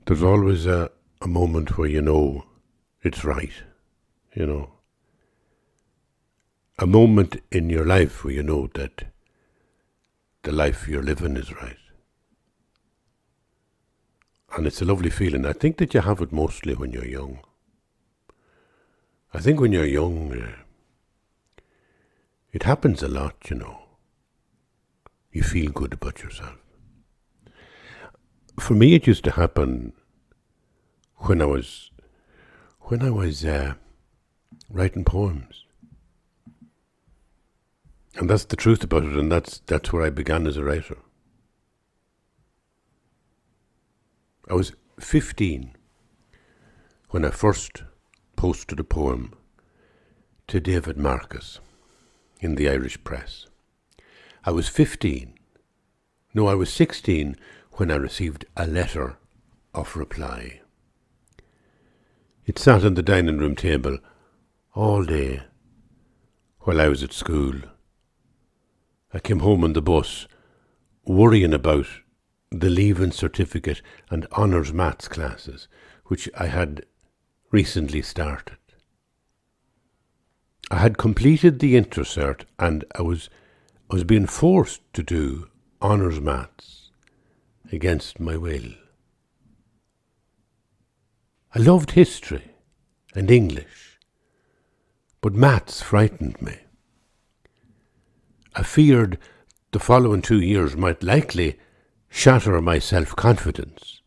There's always a moment where you know it's right, you know. A moment in your life where you know that the life you're living is right. And it's a lovely feeling. I think that you have it mostly when you're young. I think when you're young, it happens a lot, you know. You feel good about yourself. For me, it used to happen when I was writing poems, and that's the truth about it. And that's where I began as a writer. I was 15 when I first posted a poem to David Marcus in the Irish press. I was 15. No, I was 16 when I received a letter of reply. It sat on the dining room table all day while I was at school. I came home on the bus worrying about the Leaving Certificate and Honours Maths classes, which I had recently started. I had completed the Intercert and I was being forced to do Honours Maths against my will. I loved history and English, but maths frightened me. I feared the following 2 years might likely shatter my self-confidence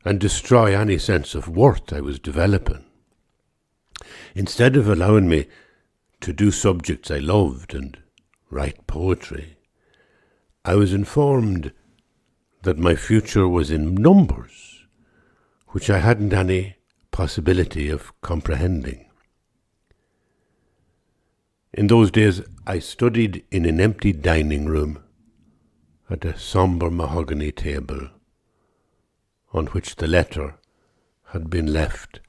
and destroy any sense of worth I was developing. Instead of allowing me to do subjects I loved and write poetry, I was informed that my future was in numbers, which I hadn't any possibility of comprehending. In those days, I studied in an empty dining room at a sombre mahogany table on which the letter had been left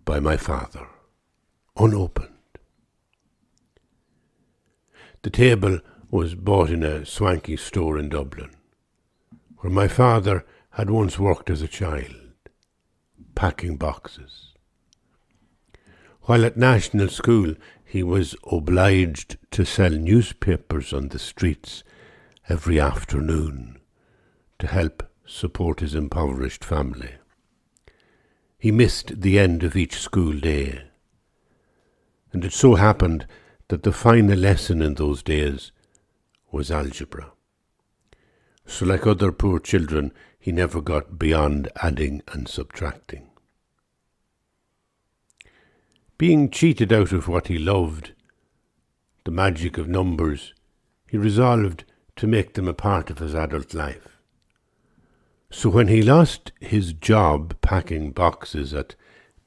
by my father, unopened. The table was bought in a swanky store in Dublin, where my father had once worked as a child, packing boxes. While at national school, he was obliged to sell newspapers on the streets every afternoon to help support his impoverished family. He missed the end of each school day, and it so happened that the final lesson in those days was algebra. So like other poor children, he never got beyond adding and subtracting. Being cheated out of what he loved, the magic of numbers, he resolved to make them a part of his adult life. So when he lost his job packing boxes at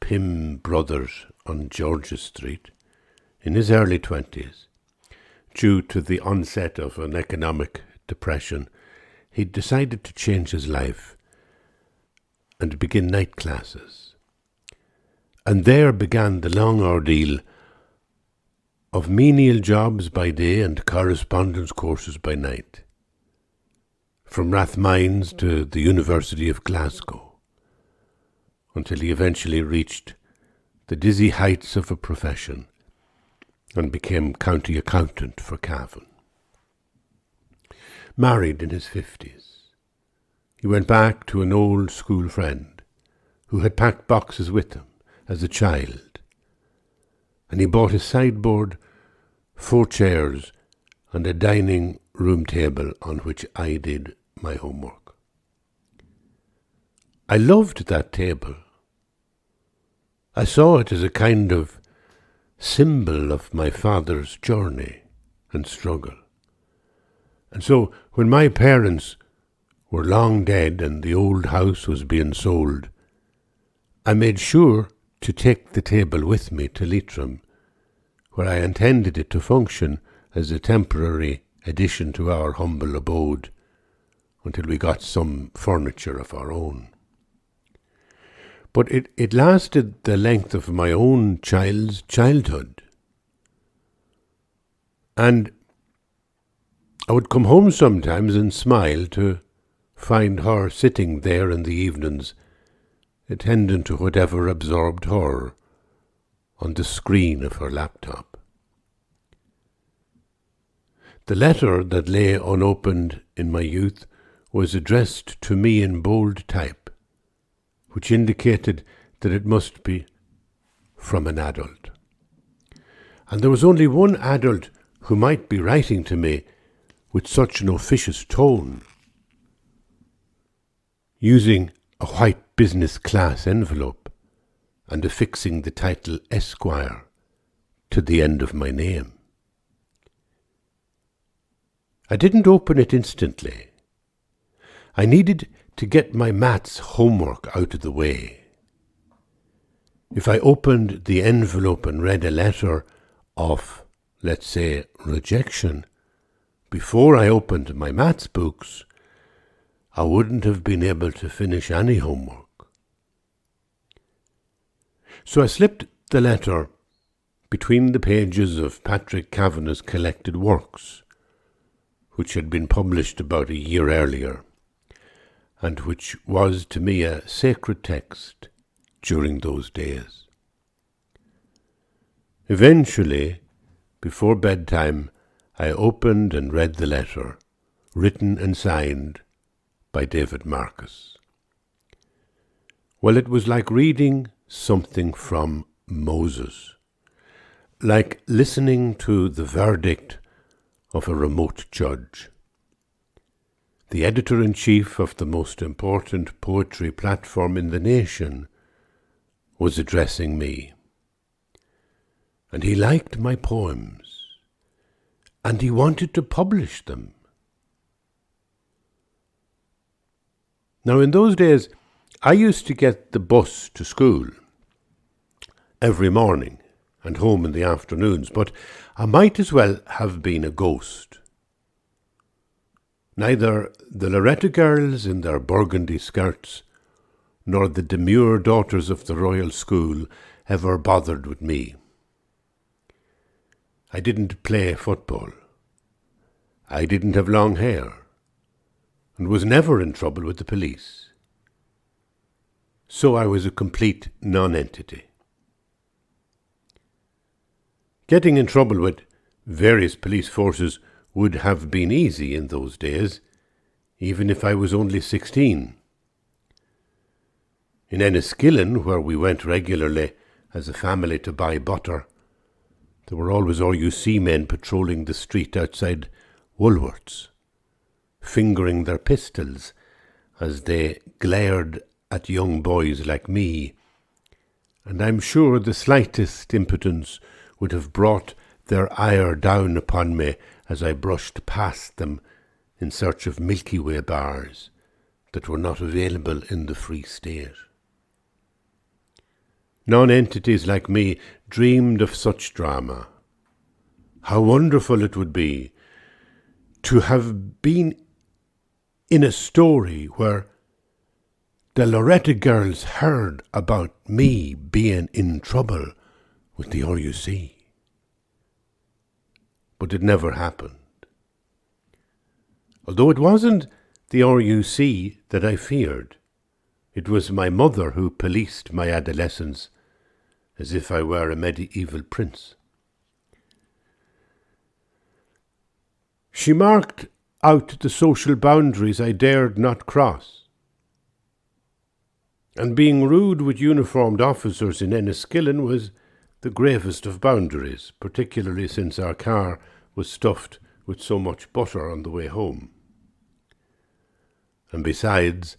Pym Brothers on George's Street in his early 20s, due to the onset of an economic depression, he decided to change his life and begin night classes. And there began the long ordeal of menial jobs by day and correspondence courses by night, from Rathmines to the University of Glasgow, until he eventually reached the dizzy heights of a profession and became county accountant for Cavan. Married in his 50s, he went back to an old school friend who had packed boxes with him as a child, and he bought a sideboard, 4 chairs, and a dining room table on which I did my homework. I loved that table. I saw it as a kind of symbol of my father's journey and struggle. And so when my parents were long dead and the old house was being sold, I made sure to take the table with me to Leitrim, where I intended it to function as a temporary addition to our humble abode until we got some furniture of our own. But it lasted the length of my own child's childhood. And I would come home sometimes and smile to find her sitting there in the evenings attending to whatever absorbed her on the screen of her laptop. The letter that lay unopened in my youth was addressed to me in bold type, which indicated that it must be from an adult. And there was only one adult who might be writing to me with such an officious tone, using a white business class envelope and affixing the title Esquire to the end of my name. I didn't open it instantly. I needed to get my maths homework out of the way. If I opened the envelope and read a letter of, let's say, rejection, before I opened my maths books, I wouldn't have been able to finish any homework. So I slipped the letter between the pages of Patrick Kavanagh's collected works, which had been published about a year earlier, and which was to me a sacred text during those days. Eventually, before bedtime, I opened and read the letter, written and signed by David Marcus. Well, it was like reading something from Moses, like listening to the verdict of a remote judge. The editor-in-chief of the most important poetry platform in the nation was addressing me. And he liked my poems, and he wanted to publish them. Now, in those days, I used to get the bus to school every morning and home in the afternoons, but I might as well have been a ghost. Neither the Loretta girls in their burgundy skirts nor the demure daughters of the Royal School ever bothered with me. I didn't play football. I didn't have long hair, and was never in trouble with the police. So I was a complete non-entity. Getting in trouble with various police forces would have been easy in those days, even if I was only 16. In Enniskillen, where we went regularly as a family to buy butter, there were always RUC men patrolling the street outside Woolworths, fingering their pistols as they glared at young boys like me, and I'm sure the slightest impotence would have brought their ire down upon me as I brushed past them in search of Milky Way bars that were not available in the Free State. Non-entities like me dreamed of such drama. How wonderful it would be to have been in a story where the Loretta girls heard about me being in trouble with the RUC. But it never happened. Although it wasn't the RUC that I feared, it was my mother who policed my adolescence as if I were a medieval prince. She marked out the social boundaries I dared not cross. And being rude with uniformed officers in Enniskillen was the gravest of boundaries, particularly since our car was stuffed with so much butter on the way home. And besides,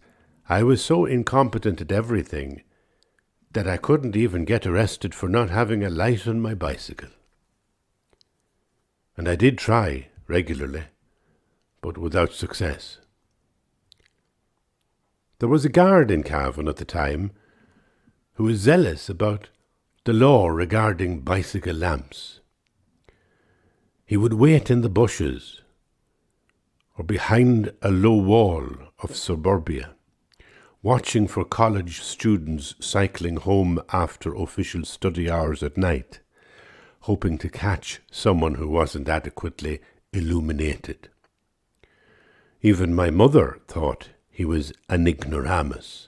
I was so incompetent at everything that I couldn't even get arrested for not having a light on my bicycle. And I did try regularly, but without success. There was a guard in Cavan at the time who was zealous about the law regarding bicycle lamps. He would wait in the bushes or behind a low wall of suburbia, watching for college students cycling home after official study hours at night, hoping to catch someone who wasn't adequately illuminated. Even my mother thought he was an ignoramus,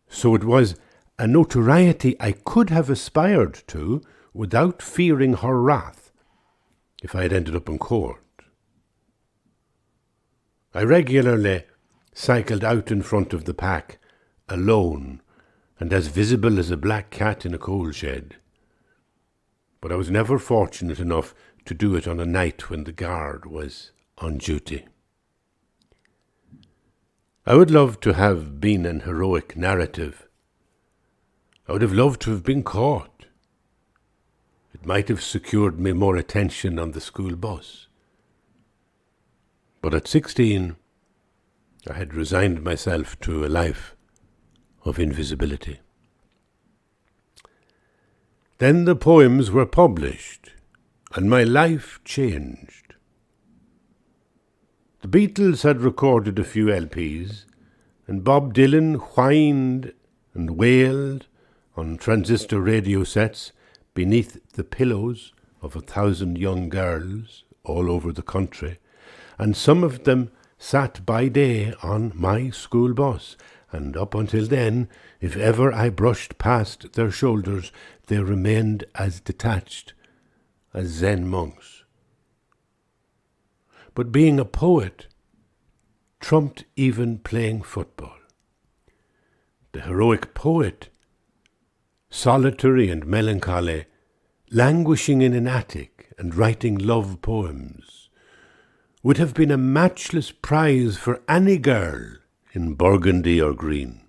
So it was a notoriety I could have aspired to without fearing her wrath if I had ended up in court. I regularly cycled out in front of the pack, alone and as visible as a black cat in a coal shed. But I was never fortunate enough to do it on a night when the guard was on duty. I would love to have been an heroic narrative. I would have loved to have been caught. It might have secured me more attention on the school bus. But at 16, I had resigned myself to a life of invisibility. Then the poems were published, and my life changed. The Beatles had recorded a few LPs, and Bob Dylan whined and wailed on transistor radio sets beneath the pillows of 1,000 young girls all over the country, and some of them sat by day on my school bus, and up until then, if ever I brushed past their shoulders, they remained as detached as Zen monks. But being a poet trumped even playing football. The heroic poet, solitary and melancholy, languishing in an attic and writing love poems, would have been a matchless prize for any girl in burgundy or green.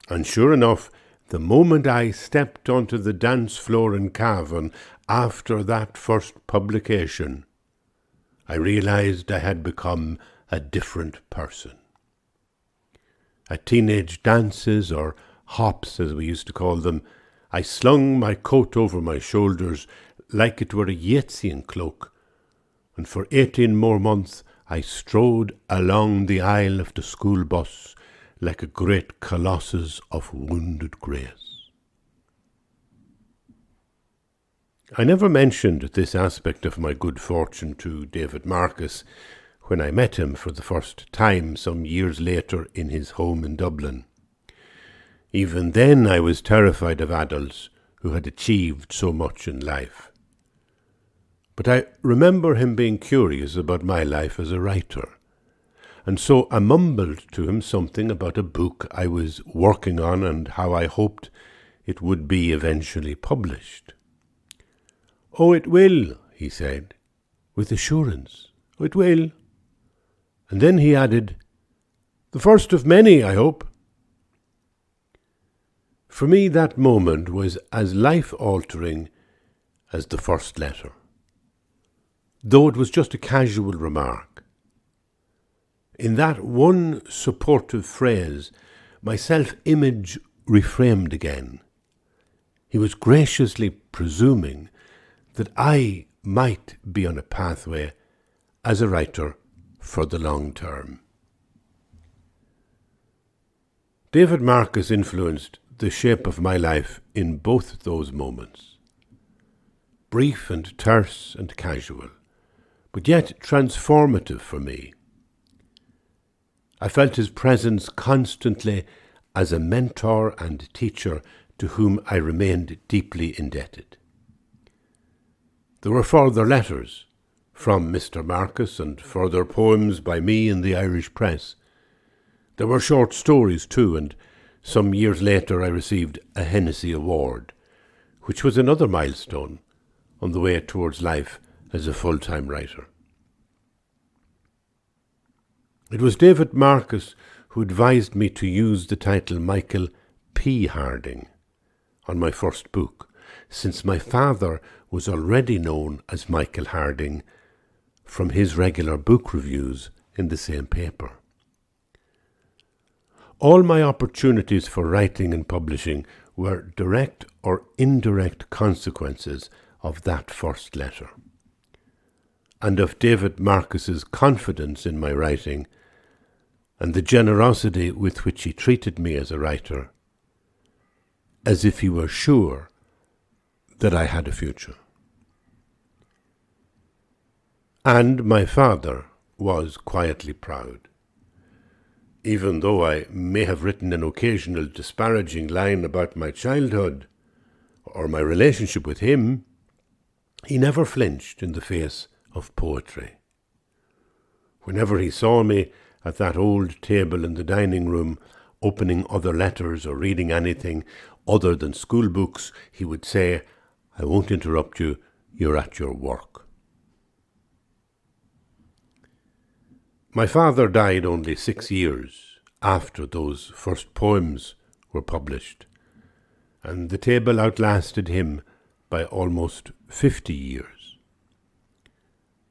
And sure enough, the moment I stepped onto the dance floor in Cavan after that first publication, I realized I had become a different person. At teenage dances, or hops as we used to call them, I slung my coat over my shoulders like it were a Yeatsian cloak, and for 18 more months I strode along the aisle of the school bus like a great colossus of wounded grace. I never mentioned this aspect of my good fortune to David Marcus when I met him for the first time some years later in his home in Dublin. Even then I was terrified of adults who had achieved so much in life. But I remember him being curious about my life as a writer, and so I mumbled to him something about a book I was working on and how I hoped it would be eventually published. "Oh, it will," he said, with assurance. "Oh, it will." And then he added, "The first of many, I hope." For me, that moment was as life-altering as the first letter, though it was just a casual remark. In that one supportive phrase, my self-image reframed again. He was graciously presuming that I might be on a pathway as a writer for the long term. David Marcus influenced the shape of my life in both those moments. Brief and terse and casual, but yet transformative for me. I felt his presence constantly as a mentor and teacher to whom I remained deeply indebted. There were further letters from Mr. Marcus and further poems by me in the Irish press. There were short stories too, and some years later I received a Hennessy Award, which was another milestone on the way towards life as a full-time writer. It was David Marcus who advised me to use the title Michael P. Harding on my first book, since my father was already known as Michael Harding from his regular book reviews in the same paper. All my opportunities for writing and publishing were direct or indirect consequences of that first letter, and of David Marcus's confidence in my writing and the generosity with which he treated me as a writer, as if he were sure that I had a future. And my father was quietly proud. even though I may have written an occasional disparaging line about my childhood or my relationship with him, he never flinched in the face of poetry. Whenever he saw me at that old table in the dining room, opening other letters or reading anything other than school books, he would say, "I won't interrupt you, you're at your work." My father died only 6 years after those first poems were published, and the table outlasted him by almost 50 years.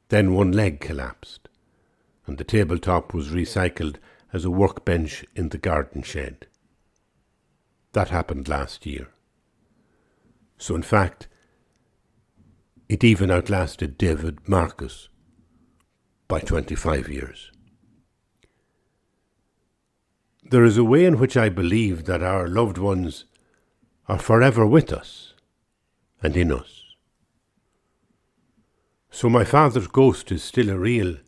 Then one leg collapsed, and the tabletop was recycled as a workbench in the garden shed. That happened last year. So in fact, it even outlasted David Marcus by 25 years. There is a way in which I believe that our loved ones are forever with us and in us. So my father's ghost is still a real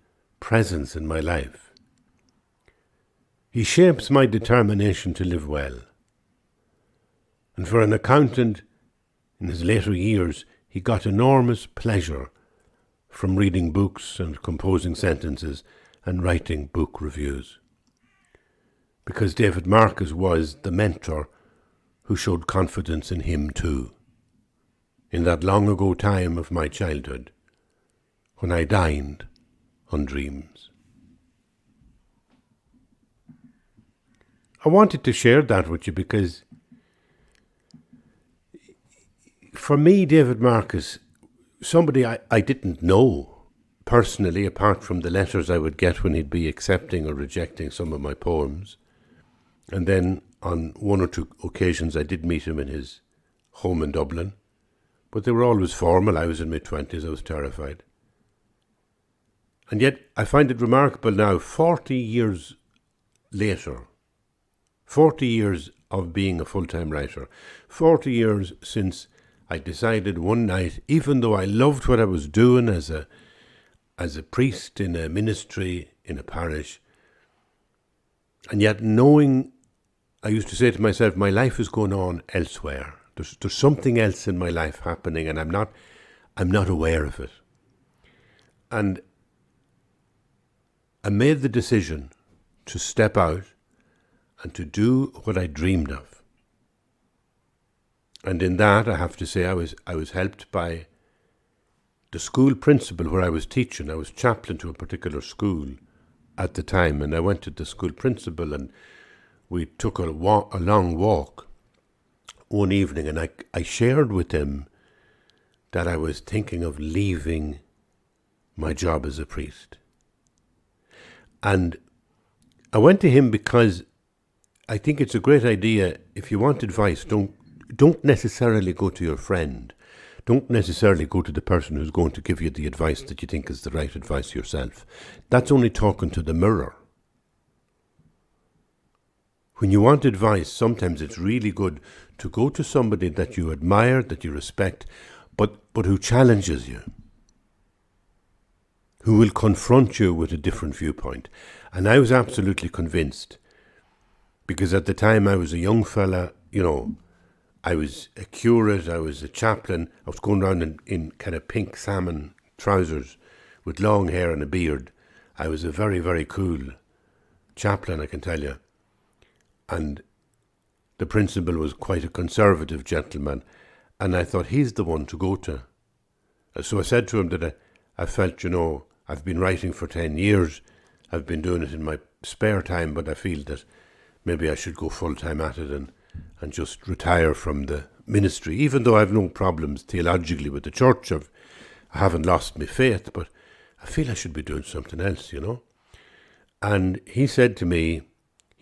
presence in my life. He shapes my determination to live well. And for an accountant, in his later years, he got enormous pleasure from reading books and composing sentences and writing book reviews. Because David Marcus was the mentor who showed confidence in him too, in that long ago time of my childhood, when I dined on dreams. I wanted to share that with you because for me, David Marcus, somebody I didn't know personally, apart from the letters I would get when he'd be accepting or rejecting some of my poems. And then on one or two occasions I did meet him in his home in Dublin. But they were always formal. I was in my 20s, I was terrified. And yet I find it remarkable now, 40 years later, 40 years of being a full-time writer, 40 years since I decided one night, even though I loved what I was doing as a priest in a ministry in a parish, and yet knowing, I used to say to myself, my life is going on elsewhere. There's something else in my life happening, and I'm not aware of it. And I made the decision to step out and to do what I dreamed of. And in that, I have to say, I was helped by the school principal where I was teaching. I was chaplain to a particular school at the time, and I went to the school principal, and we took a long walk one evening, and I shared with him that I was thinking of leaving my job as a priest. And I went to him because I think it's a great idea. If you want advice, don't necessarily go to your friend. Don't necessarily go to the person who's going to give you the advice that you think is the right advice yourself. That's only talking to the mirror. When you want advice, sometimes it's really good to go to somebody that you admire, that you respect, but who challenges you, who will confront you with a different viewpoint. And I was absolutely convinced, because at the time I was a young fella, I was a curate, I was a chaplain, I was going around in kind of pink salmon trousers with long hair and a beard. I was a very, very cool chaplain, I can tell you. And the principal was quite a conservative gentleman, and I thought, he's the one to go to. So I said to him that I felt, I've been writing for 10 years, I've been doing it in my spare time, but I feel that maybe I should go full-time at it and just retire from the ministry, even though I have no problems theologically with the church. I haven't lost my faith, but I feel I should be doing something else, And he said to me,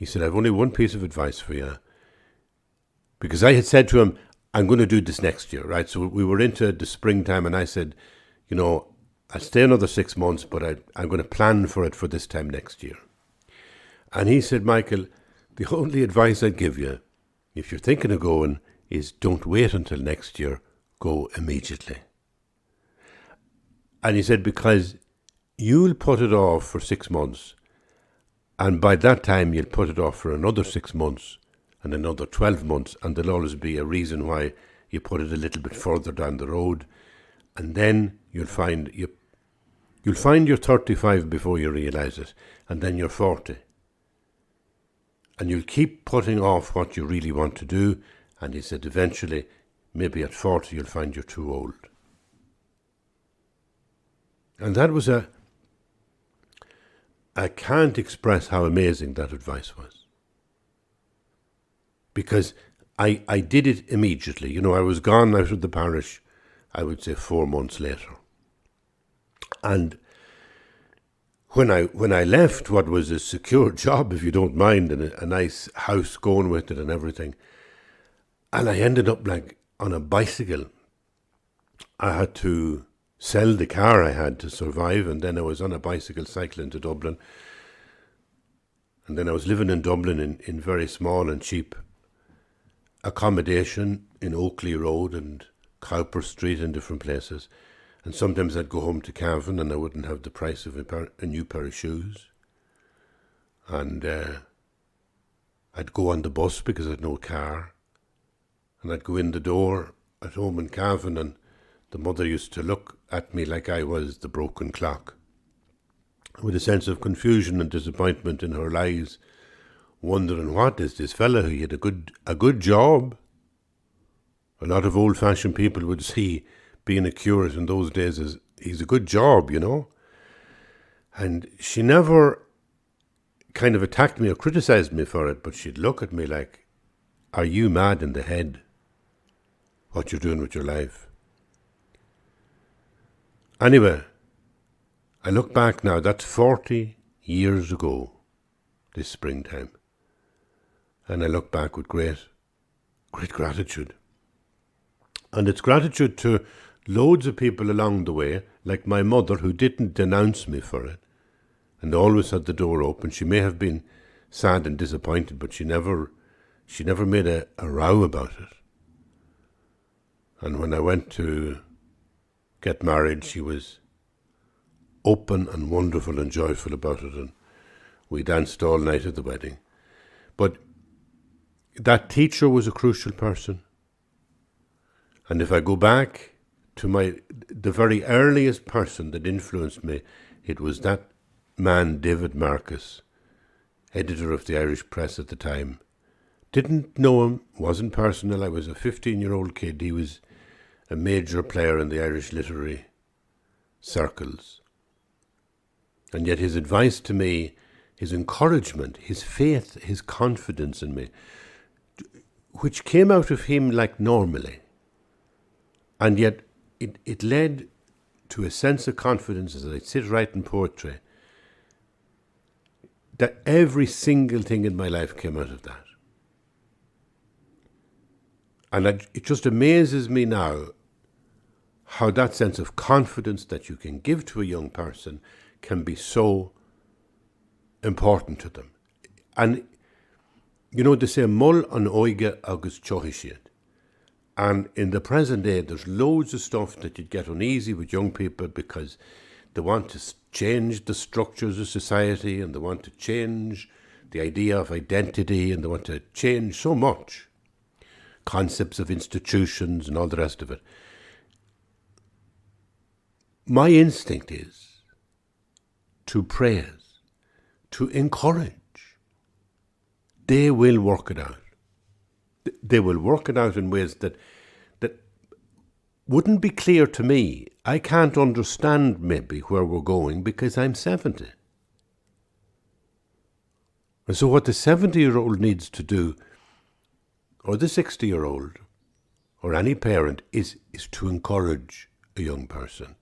I've only one piece of advice for you. Because I had said to him, I'm going to do this next year, right? So we were into the springtime, and I said, I'll stay another 6 months, but I'm going to plan for it for this time next year. And he said, Michael, the only advice I'd give you, if you're thinking of going, is don't wait until next year, go immediately. And he said, because you'll put it off for 6 months, And by that time, you'll put it off for another 6 months and another 12 months, and there'll always be a reason why you put it a little bit further down the road. And then you'll find you're 35 before you realise it, and then you're 40. And you'll keep putting off what you really want to do, and he said eventually, maybe at 40, you'll find you're too old. And that was I can't express how amazing that advice was. Because I did it immediately. I was gone out of the parish, I would say 4 months later. And when I left what was a secure job, if you don't mind, and a nice house going with it and everything, and I ended up like on a bicycle. I had to sell the car I had to survive, and then I was on a bicycle cycling to Dublin. And then I was living in Dublin in very small and cheap accommodation in Oakley Road and Cowper Street and different places. And sometimes I'd go home to Cavan and I wouldn't have the price of a new pair of shoes. And I'd go on the bus because I had no car. And I'd go in the door at home in Cavan, and the mother used to look at me like I was the broken clock, with a sense of confusion and disappointment in her eyes, wondering, what is this fella? He had a good job. A lot of old-fashioned people would see being a curate in those days as he's a good job, And she never kind of attacked me or criticised me for it, but she'd look at me like, are you mad in the head? What you're doing with your life? Anyway, I look back now, that's 40 years ago, this springtime. And I look back with great gratitude. And it's gratitude to loads of people along the way, like my mother, who didn't denounce me for it and always had the door open. She may have been sad and disappointed, but she never made a row about it. And when I went to get married, she was open and wonderful and joyful about it, and we danced all night at the wedding. But that teacher was a crucial person. And if I go back to the very earliest person that influenced me, it was that man, David Marcus, editor of the Irish Press at the time. Didn't know him, wasn't personal. I was a 15-year-old kid. He was a major player in the Irish literary circles. And yet his advice to me, his encouragement, his faith, his confidence in me, which came out of him like normally, and yet it led to a sense of confidence as I sit writing poetry, that every single thing in my life came out of that. And it just amazes me now how that sense of confidence that you can give to a young person can be so important to them. And, they say, mull an oige agus chohishiad. And in the present day, there's loads of stuff that you'd get uneasy with young people because they want to change the structures of society, and they want to change the idea of identity, and they want to change so much. Concepts of institutions and all the rest of it. My instinct is to praise, to encourage. They will work it out. They will work it out in ways that wouldn't be clear to me. I can't understand maybe where we're going because I'm 70. And so what the 70-year-old needs to do, or the 60-year-old, or any parent, is to encourage a young person.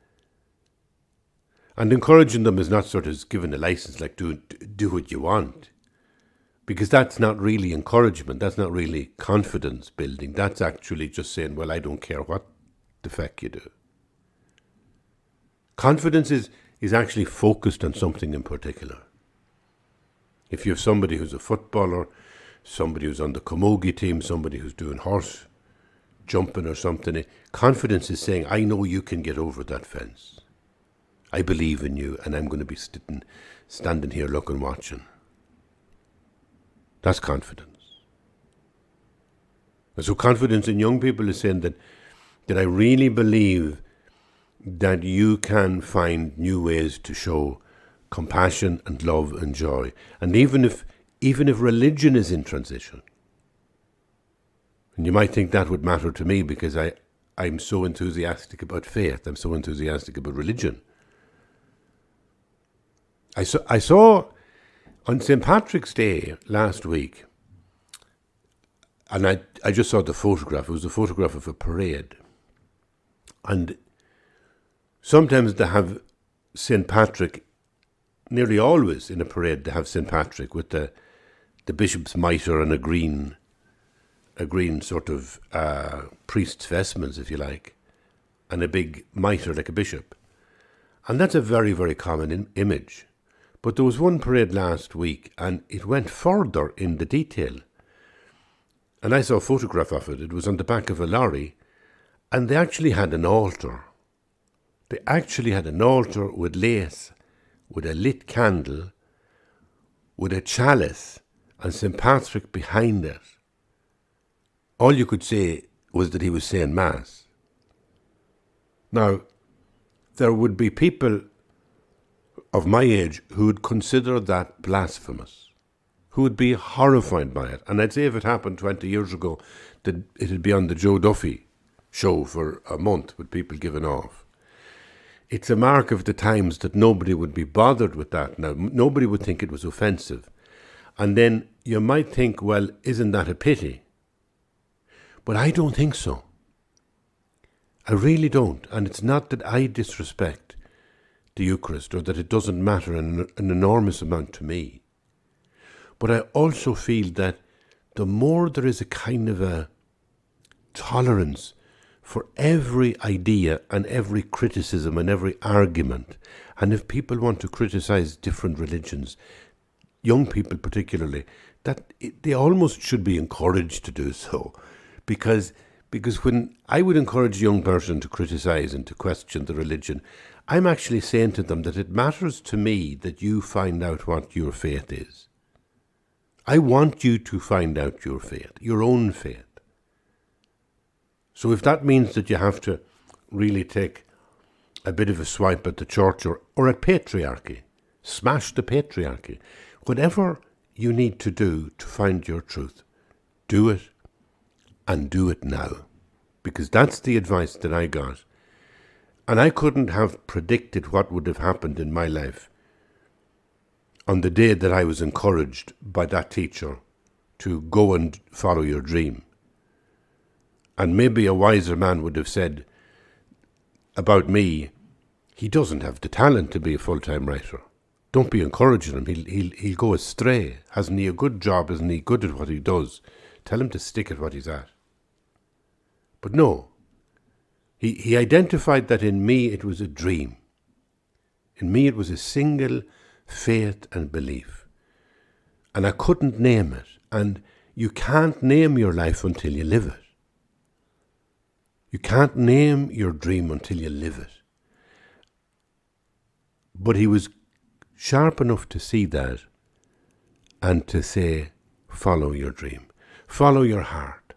And encouraging them is not sort of giving a license like do what you want. Because that's not really encouragement, that's not really confidence building. That's actually just saying, well, I don't care what the feck you do. Confidence is actually focused on something in particular. If you have somebody who's a footballer, somebody who's on the camogie team, somebody who's doing horse jumping or something, confidence is saying, I know you can get over that fence. I believe in you, and I'm going to be standing here looking, watching. That's confidence. And so confidence in young people is saying that I really believe that you can find new ways to show compassion and love and joy. And even if religion is in transition, and you might think that would matter to me because I'm so enthusiastic about faith, I'm so enthusiastic about religion. I saw on St. Patrick's Day last week, and I just saw the photograph. It was a photograph of a parade. And sometimes they have St. Patrick, nearly always in a parade they have St. Patrick with the bishop's mitre and a green sort of priest's vestments, if you like, and a big mitre like a bishop. And that's a very, very common image. But there was one parade last week, and it went further in the detail. And I saw a photograph of it. It was on the back of a lorry, and they actually had an altar. They actually had an altar with lace, with a lit candle, with a chalice, and St. Patrick behind it. All you could say was that he was saying Mass. Now, there would be people of my age who would consider that blasphemous, who would be horrified by it. And I'd say if it happened 20 years ago, that it'd be on the Joe Duffy show for a month with people giving off. It's a mark of the times that nobody would be bothered with that now. Nobody would think it was offensive. And then you might think, well, isn't that a pity? But I don't think so. I really don't. And it's not that I disrespect the Eucharist or that it doesn't matter an enormous amount to me. But I also feel that the more there is a kind of a tolerance for every idea and every criticism and every argument, and if people want to criticize different religions, young people particularly, that they almost should be encouraged to do so. Because when I would encourage a young person to criticize and to question the religion, I'm actually saying to them that it matters to me that you find out what your faith is. I want you to find out your faith, your own faith. So if that means that you have to really take a bit of a swipe at the church or at patriarchy, smash the patriarchy, whatever you need to do to find your truth, do it, and do it now. Because that's the advice that I got. And I couldn't have predicted what would have happened in my life on the day that I was encouraged by that teacher to go and follow your dream. And maybe a wiser man would have said about me, he doesn't have the talent to be a full-time writer. Don't be encouraging him. He'll go astray. Hasn't he a good job? Isn't he good at what he does? Tell him to stick at what he's at. But no, he identified that in me it was a dream. In me it was a single faith and belief. And I couldn't name it. And you can't name your life until you live it. You can't name your dream until you live it. But he was sharp enough to see that and to say, follow your dream. Follow your heart.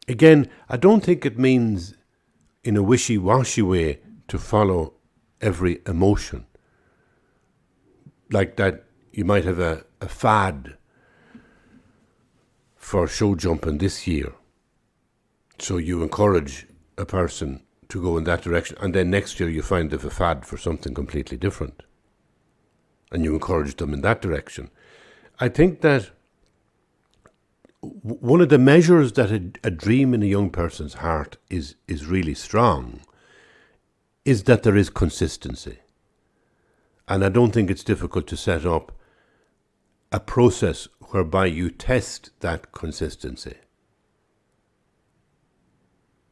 Again, I don't think it means in a wishy-washy way to follow every emotion. Like that you might have a fad for show jumping this year. So you encourage a person to go in that direction, and then next year you find they've a fad for something completely different. And you encourage them in that direction. I think that one of the measures that a dream in a young person's heart is really strong is that there is consistency. And I don't think it's difficult to set up a process whereby you test that consistency.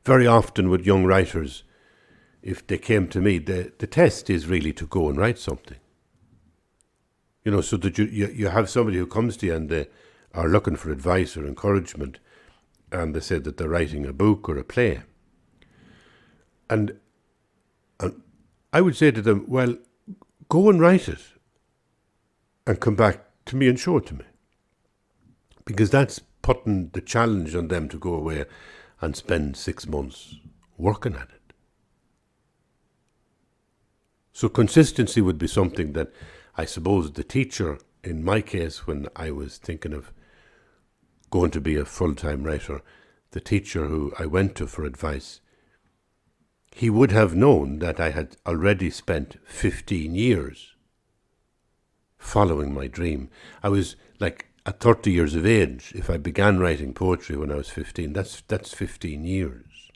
Very often with young writers, if they came to me, the test is really to go and write something. You know, so that you have somebody who comes to you and they are looking for advice or encouragement, and they say that they're writing a book or a play. And I would say to them, well, go and write it and come back to me and show it to me. Because that's putting the challenge on them to go away and spend 6 months working at it. So consistency would be something that I suppose the teacher, in my case, when I was thinking of going to be a full-time writer, the teacher who I went to for advice, he would have known that I had already spent 15 years following my dream. I was like at 30 years of age. If I began writing poetry when I was 15, that's 15 years.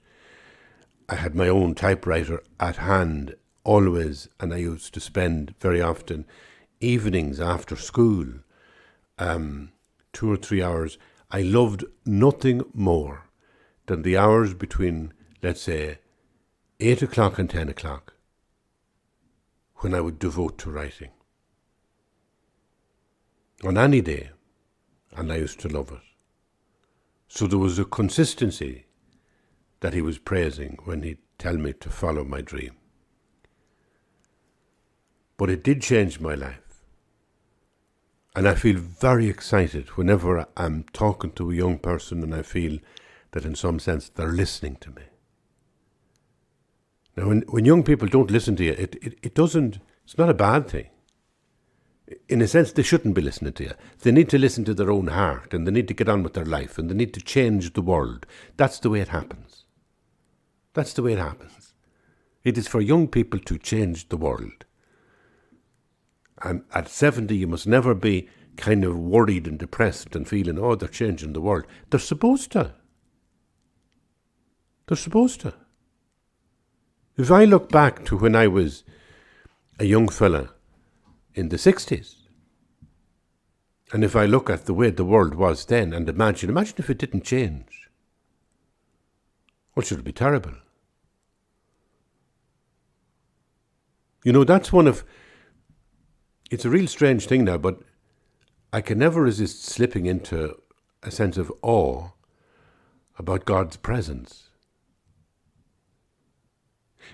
I had my own typewriter at hand always, and I used to spend very often evenings after school, 2 or 3 hours. I loved nothing more than the hours between, let's say, 8 o'clock and 10 o'clock, when I would devote to writing. On any day, and I used to love it. So there was a consistency that he was praising when he'd tell me to follow my dream. But it did change my life. And I feel very excited whenever I'm talking to a young person and I feel that in some sense they're listening to me. Now, when young people don't listen to you, it's not a bad thing. In a sense, they shouldn't be listening to you. They need to listen to their own heart, and they need to get on with their life, and they need to change the world. That's the way it happens. That's the way it happens. It is for young people to change the world. And at 70, you must never be kind of worried and depressed and feeling, oh, they're changing the world. They're supposed to. They're supposed to. If I look back to when I was a young fella in the 60s, and if I look at the way the world was then and imagine if it didn't change, well, should it be terrible? You know, that's it's a real strange thing now, but I can never resist slipping into a sense of awe about God's presence.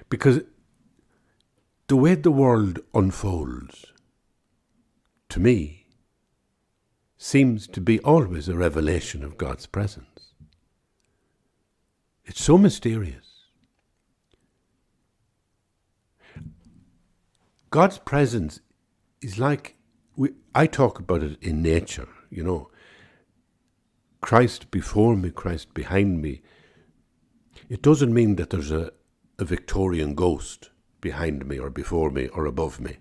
Because the way the world unfolds, to me, seems to be always a revelation of God's presence. It's so mysterious. God's presence is like, I talk about it in nature, you know. Christ before me, Christ behind me. It doesn't mean that there's a Victorian ghost behind me or before me or above me.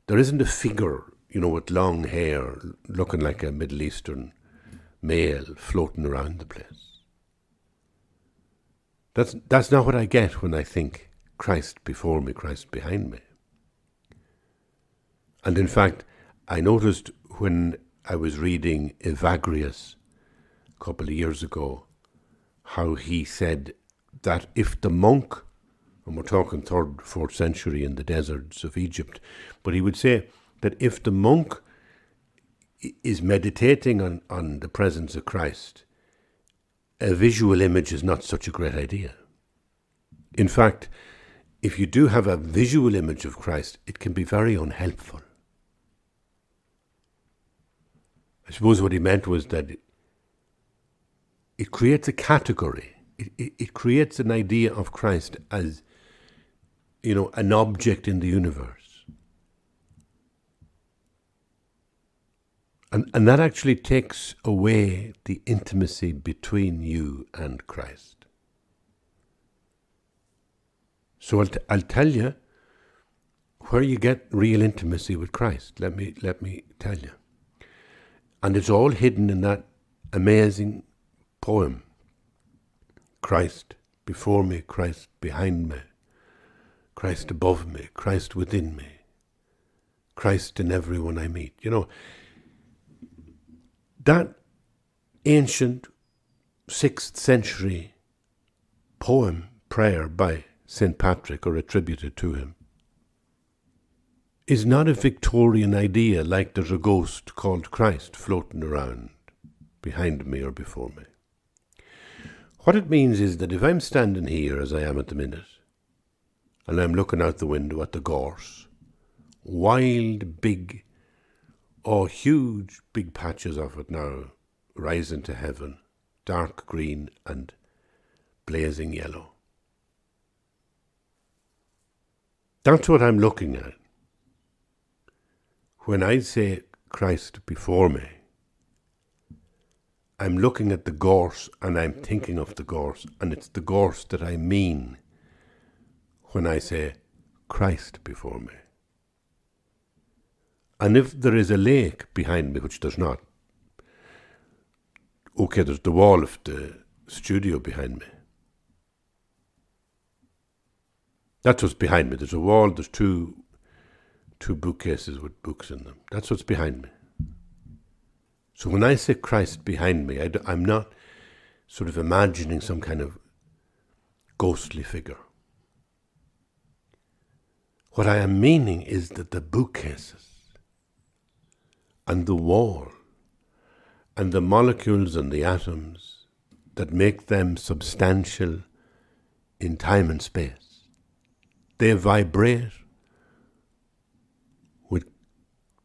There isn't a figure, you know, with long hair looking like a Middle Eastern male floating around the place. That's not what I get when I think Christ before me, Christ behind me. And in fact, I noticed when I was reading Evagrius a couple of years ago, how he said that if the monk, and we're talking 3rd, 4th century in the deserts of Egypt, but he would say that if the monk is meditating on the presence of Christ, a visual image is not such a great idea. In fact, if you do have a visual image of Christ, it can be very unhelpful. I suppose what he meant was that it creates a category. It creates an idea of Christ as, you know, an object in the universe. And that actually takes away the intimacy between you and Christ. So I'll tell you where you get real intimacy with Christ. Let me tell you. And it's all hidden in that amazing poem. Christ before me, Christ behind me, Christ above me, Christ within me, Christ in everyone I meet. You know, that ancient 6th century poem, prayer by St. Patrick, or attributed to him, is not a Victorian idea like there's a ghost called Christ floating around behind me or before me. What it means is that if I'm standing here as I am at the minute, and I'm looking out the window at the gorse, wild, big, Oh, huge big patches of it now rising to heaven, dark green and blazing yellow. That's what I'm looking at. When I say Christ before me, I'm looking at the gorse and I'm thinking of the gorse, and it's the gorse that I mean when I say Christ before me. And if there is a lake behind me, which there's not, okay, there's the wall of the studio behind me. That's what's behind me. There's a wall, there's two bookcases with books in them. That's what's behind me. So when I say Christ behind me, I'm not sort of imagining some kind of ghostly figure. What I am meaning is that the bookcases and the wall and the molecules and the atoms that make them substantial in time and space, they vibrate with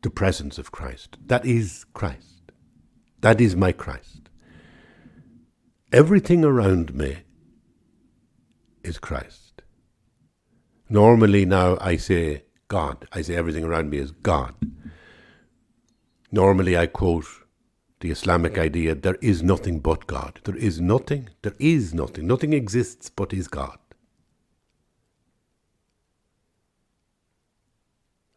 the presence of Christ. That is Christ. That is my Christ. Everything around me is Christ. Normally now I say God. I say everything around me is God. Normally I quote the Islamic idea, there is nothing but God. There is nothing. Nothing exists but is God.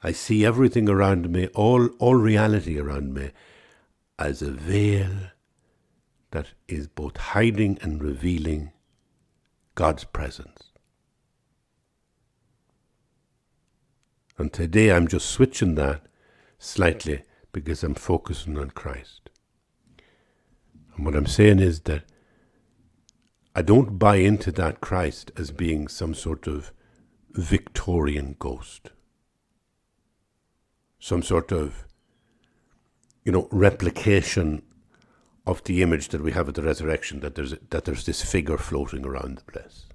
I see everything around me, all reality around me, as a veil that is both hiding and revealing God's presence. And today I'm just switching that slightly because I'm focusing on Christ. And what I'm saying is that I don't buy into that Christ as being some sort of Victorian ghost. Some sort of, replication of the image that we have at the resurrection, that there's this figure floating around the place.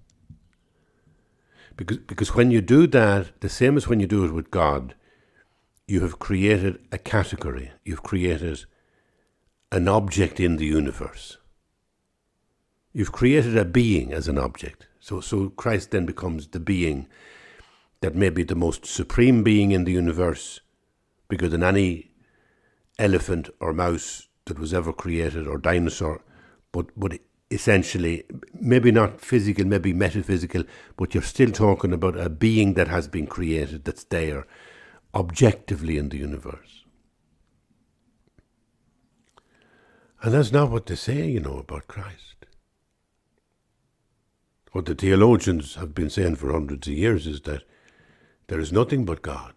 Because when you do that, the same as when you do it with God, you have created a category. You've created an object in the universe. You've created a being as an object. So Christ then becomes the being that may be the most supreme being in the universe, bigger than any elephant or mouse that was ever created, or dinosaur, but essentially, maybe not physical, maybe metaphysical, but you're still talking about a being that has been created, that's there, objectively in the universe. And that's not what they say, about Christ. What the theologians have been saying for hundreds of years is that there is nothing but God.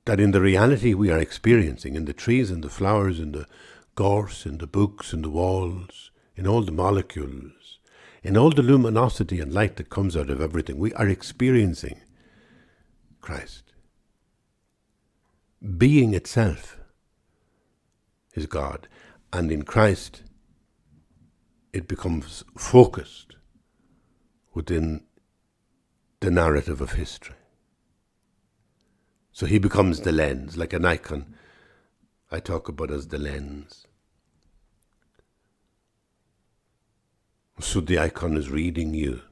That in the reality we are experiencing, in the trees and the flowers, in the gorse, in the books, in the walls, in all the molecules, in all the luminosity and light that comes out of everything, we are experiencing Christ. Being itself is God, and in Christ it becomes focused within the narrative of history. So he becomes the lens, like an icon I talk about as the lens. So the icon is reading you.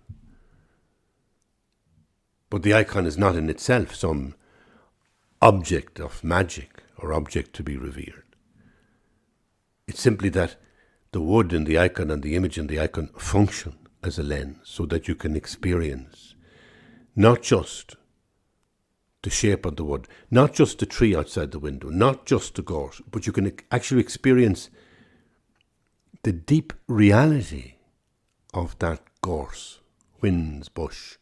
But the icon is not in itself some object of magic or object to be revered. It's simply that the wood in the icon and the image in the icon function as a lens so that you can experience not just the shape of the wood, not just the tree outside the window, not just the gorse, but you can actually experience the deep reality of that gorse, whin's bush,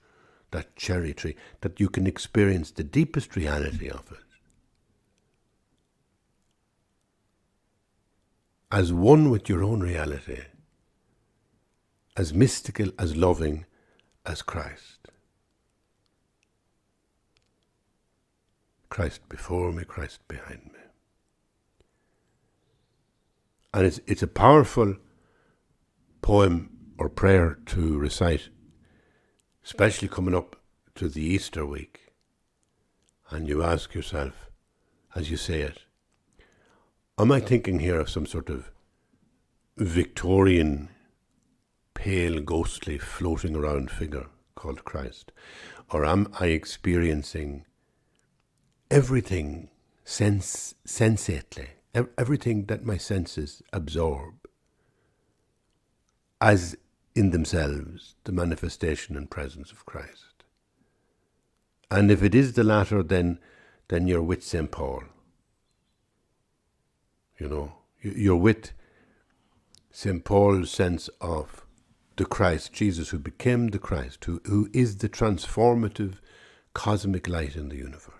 that cherry tree, that you can experience the deepest reality of it as one with your own reality, as mystical, as loving as Christ. Christ before me, Christ behind me. And it's a powerful poem or prayer to recite, especially coming up to the Easter week. And you ask yourself, as you say it. Am I thinking here of some sort of Victorian, pale, ghostly, floating around figure called Christ? Or am I experiencing everything sensately, everything that my senses absorb, as in themselves the manifestation and presence of Christ? And if it is the latter, then you're with St. Paul. You know, you're with St. Paul's sense of the Christ, Jesus, who became the Christ, who is the transformative cosmic light in the universe,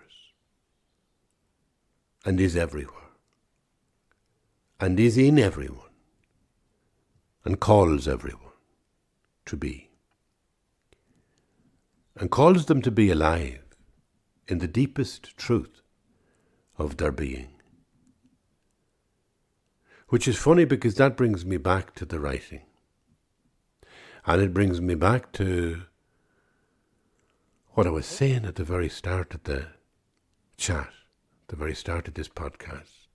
and is everywhere, and is in everyone, and calls everyone to be, and calls them to be alive in the deepest truth of their being. Which is funny, because that brings me back to the writing. And it brings me back to what I was saying at the very start of the chat, the very start of this podcast.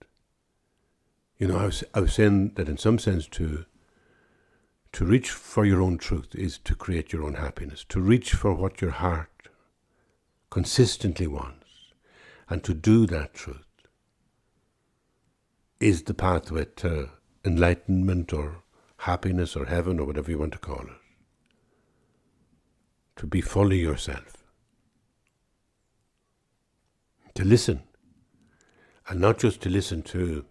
You know, I was saying that in some sense to reach for your own truth is to create your own happiness, to reach for what your heart consistently wants, and to do that truth is the pathway to enlightenment or happiness or heaven or whatever you want to call it. To be fully yourself. To listen. And not just to listen to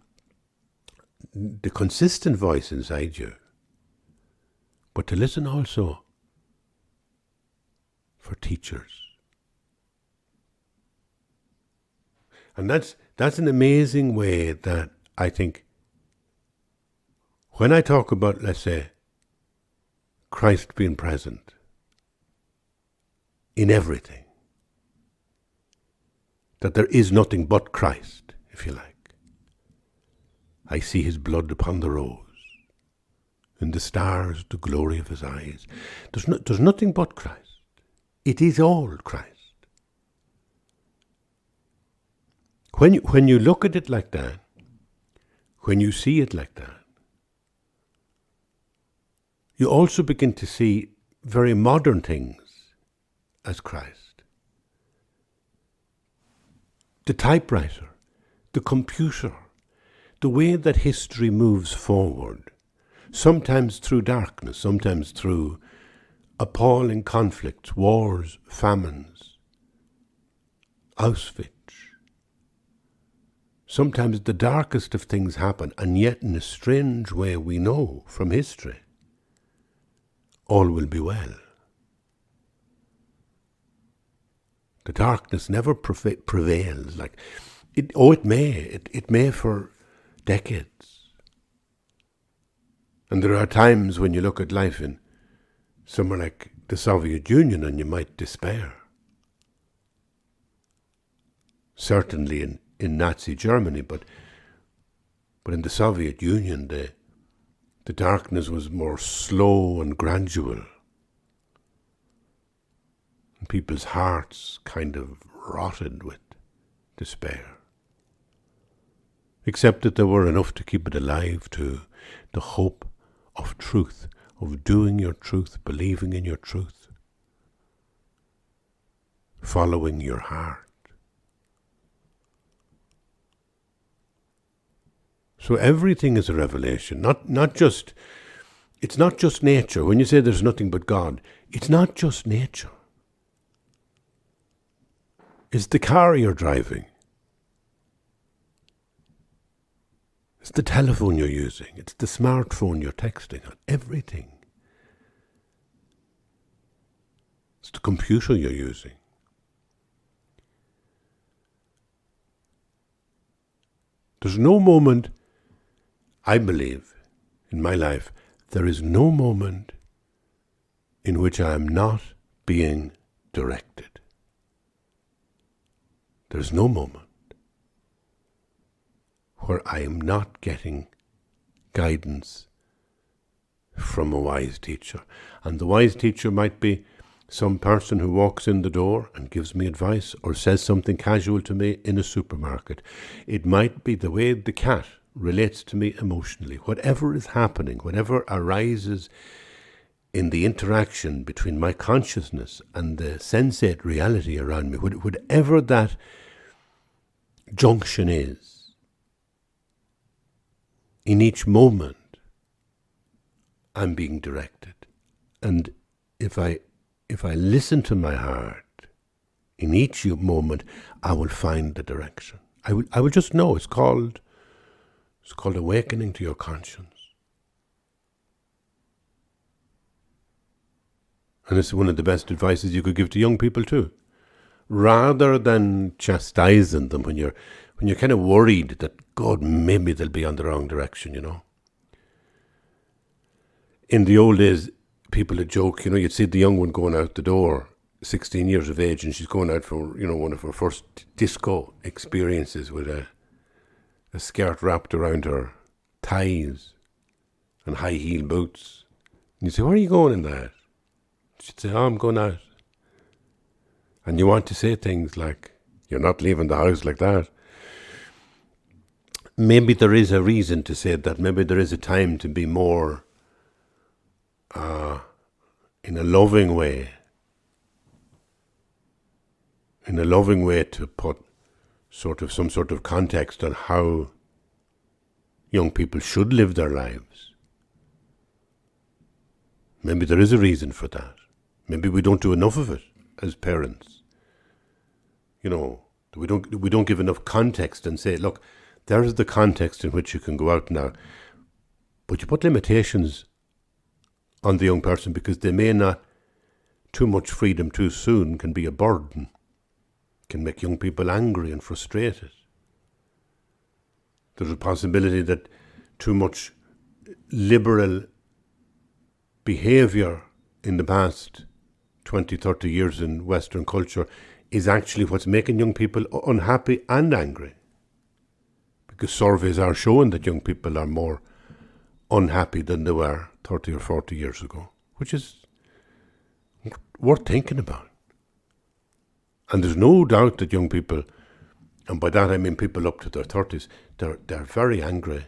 the consistent voice inside you, but to listen also for teachers. And that's an amazing way that I think when I talk about, let's say, Christ being present in everything, that there is nothing but Christ, if you like. I see his blood upon the rose, in the stars, the glory of his eyes. There's nothing but Christ. It is all Christ. When you look at it like that, when you see it like that, you also begin to see very modern things as Christ. The typewriter, the computer, the way that history moves forward, sometimes through darkness, sometimes through appalling conflicts, wars, famines, Auschwitz. Sometimes the darkest of things happen, and yet in a strange way we know from history, all will be well. The darkness never prevails. It may for decades. And there are times when you look at life in somewhere like the Soviet Union and you might despair. Certainly in Nazi Germany, but in the Soviet Union, the darkness was more slow and gradual. And people's hearts kind of rotted with despair. Except that there were enough to keep it alive, to the hope of truth, of doing your truth, believing in your truth, following your heart. So everything is a revelation, it's not just nature. When you say there's nothing but God, it's not just nature. It's the car you're driving. It's the telephone you're using. It's the smartphone you're texting on. Everything. It's the computer you're using. There's no moment, I believe, in my life, there is no moment in which I am not being directed. There's no moment where I am not getting guidance from a wise teacher. And the wise teacher might be some person who walks in the door and gives me advice or says something casual to me in a supermarket. It might be the way the cat relates to me emotionally. Whatever is happening, whatever arises in the interaction between my consciousness and the sensate reality around me, whatever that junction is, in each moment, I'm being directed. And if I listen to my heart, in each moment, I will find the direction. I will just know. It's called awakening to your conscience. And it's one of the best advices you could give to young people too. Rather than chastising them when you're kind of worried that, God, maybe they'll be on the wrong direction, you know. In the old days, people would joke, you'd see the young one going out the door, 16 years of age, and she's going out for, one of her first disco experiences with a skirt wrapped around her thighs and high heel boots. And you say, where are you going in that? She'd say, I'm going out. And you want to say things like, you're not leaving the house like that. Maybe there is a reason to say that. Maybe there is a time to be more in a loving way. In a loving way to put some sort of context on how young people should live their lives. Maybe there is a reason for that. Maybe we don't do enough of it as parents. We don't give enough context and say, look, there's the context in which you can go out now. But you put limitations on the young person because they may not. Too much freedom too soon can be a burden, can make young people angry and frustrated. There's a possibility that too much liberal behaviour in the past 20, 30 years in Western culture is actually what's making young people unhappy and angry. Because surveys are showing that young people are more unhappy than they were 30 or 40 years ago, which is worth thinking about. And there's no doubt that young people, and by that I mean people up to their 30s, they're very angry.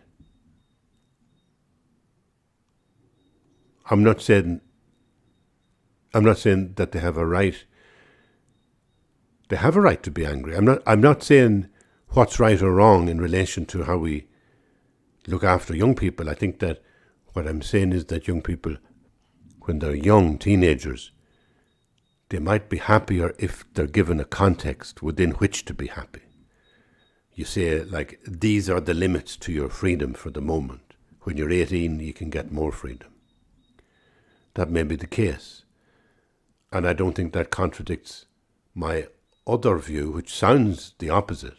I'm not saying that they have a right. They have a right to be angry. I'm not saying what's right or wrong in relation to how we look after young people. I think that what I'm saying is that young people, when they're young, teenagers, they might be happier if they're given a context within which to be happy. You say, like, these are the limits to your freedom for the moment. When you're 18, you can get more freedom. That may be the case. And I don't think that contradicts my other view, which sounds the opposite,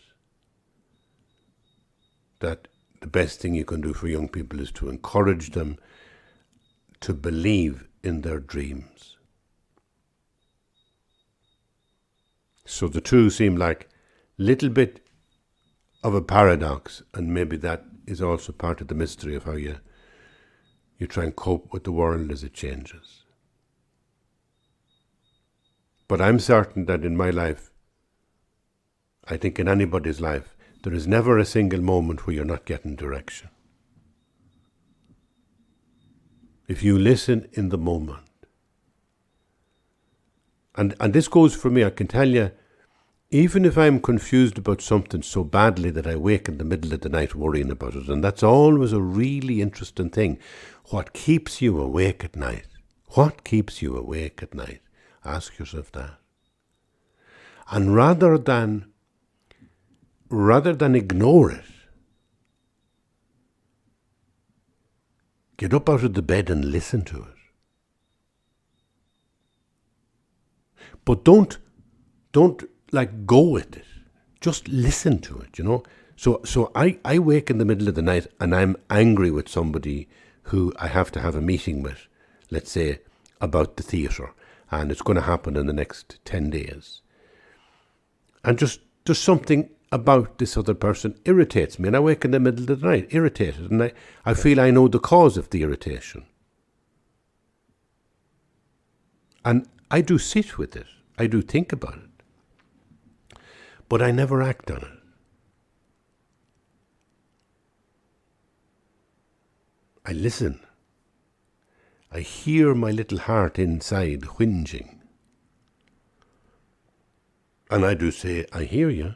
that the best thing you can do for young people is to encourage them to believe in their dreams. So the two seem like a little bit of a paradox, and maybe that is also part of the mystery of how you try and cope with the world as it changes. But I'm certain that in my life, I think in anybody's life, there is never a single moment where you're not getting direction. If you listen in the moment. And this goes for me, I can tell you, even if I'm confused about something so badly that I wake in the middle of the night worrying about it, and that's always a really interesting thing. What keeps you awake at night? What keeps you awake at night? Ask yourself that. And rather than ignore it, get up out of the bed and listen to it. But don't go with it. Just listen to it, So I wake in the middle of the night and I'm angry with somebody who I have to have a meeting with, let's say, about the theatre, and it's going to happen in the next 10 days. And just something about this other person irritates me, and I wake in the middle of the night irritated, and I feel I know the cause of the irritation. And I do sit with it. I do think about it. But I never act on it. I listen. I hear my little heart inside whinging. And I do say, I hear you.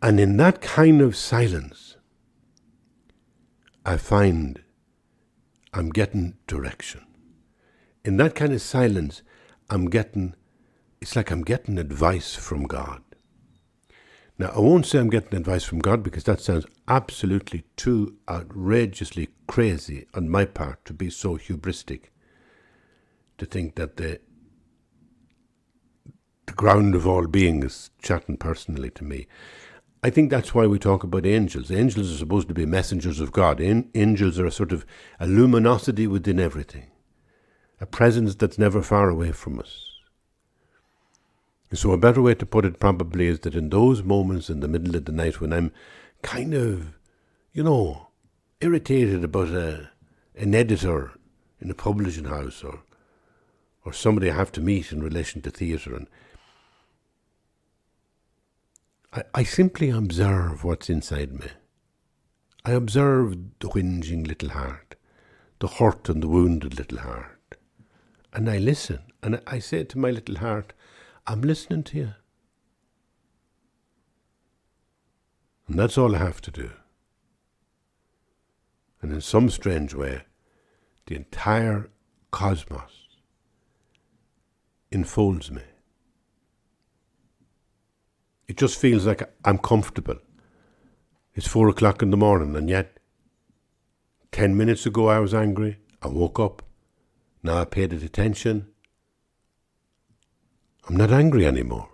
And in that kind of silence, I find I'm getting direction. In that kind of silence, it's like I'm getting advice from God. Now, I won't say I'm getting advice from God because that sounds absolutely too outrageously crazy on my part to be so hubristic, to think that the ground of all being is chatting personally to me. I think that's why we talk about angels. Angels are supposed to be messengers of God. Angels are a sort of a luminosity within everything, a presence that's never far away from us. So a better way to put it probably is that in those moments in the middle of the night when I'm kind of, irritated about an editor in a publishing house or somebody I have to meet in relation to theatre, and I simply observe what's inside me. I observe the whinging little heart, the hurt and the wounded little heart. And I listen, and I say to my little heart, I'm listening to you. And that's all I have to do. And in some strange way, the entire cosmos enfolds me. It just feels like I'm comfortable. It's 4 o'clock in the morning, and yet 10 minutes ago I was angry. I woke up. Now I paid it attention. I'm not angry anymore.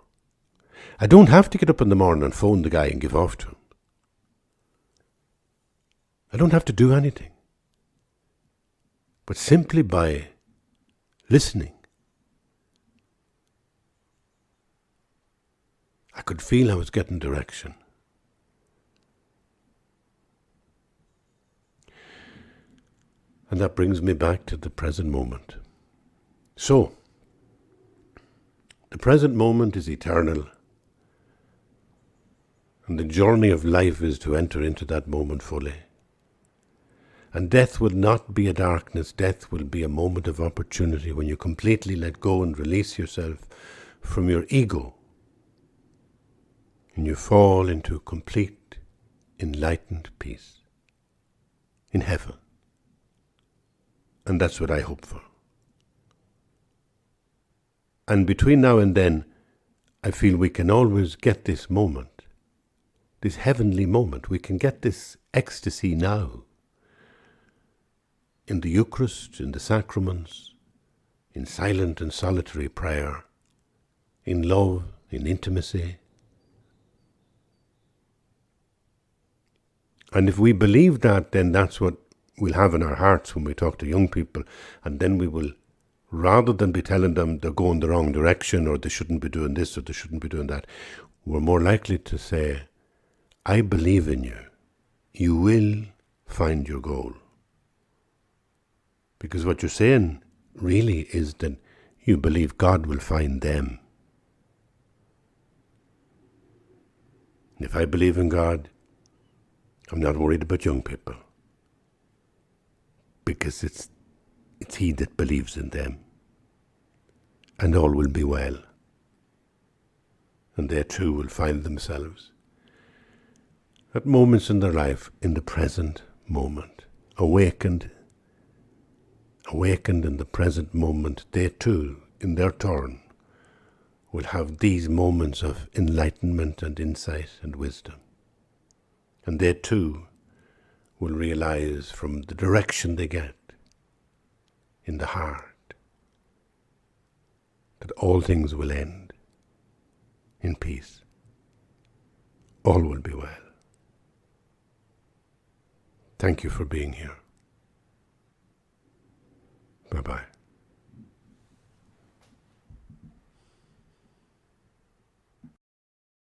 I don't have to get up in the morning and phone the guy and give off to him. I don't have to do anything. But simply by listening, I could feel I was getting direction. And that brings me back to the present moment. So, the present moment is eternal. And the journey of life is to enter into that moment fully. And death will not be a darkness. Death will be a moment of opportunity when you completely let go and release yourself from your ego. And you fall into complete, enlightened peace in heaven. And that's what I hope for. And between now and then, I feel we can always get this moment, this heavenly moment. We can get this ecstasy now. In the Eucharist, in the sacraments, in silent and solitary prayer, in love, in intimacy. And if we believe that, then that's what we'll have in our hearts when we talk to young people. And then we will, rather than be telling them they're going the wrong direction or they shouldn't be doing this or they shouldn't be doing that, we're more likely to say, I believe in you. You will find your goal. Because what you're saying really is that you believe God will find them. If I believe in God, I'm not worried about young people. Because it's He that believes in them. And all will be well. And they too will find themselves at moments in their life, in the present moment, awakened in the present moment. They too, in their turn, will have these moments of enlightenment and insight and wisdom. And they too will realize from the direction they get in the heart that all things will end in peace. All will be well. Thank you for being here. Bye-bye.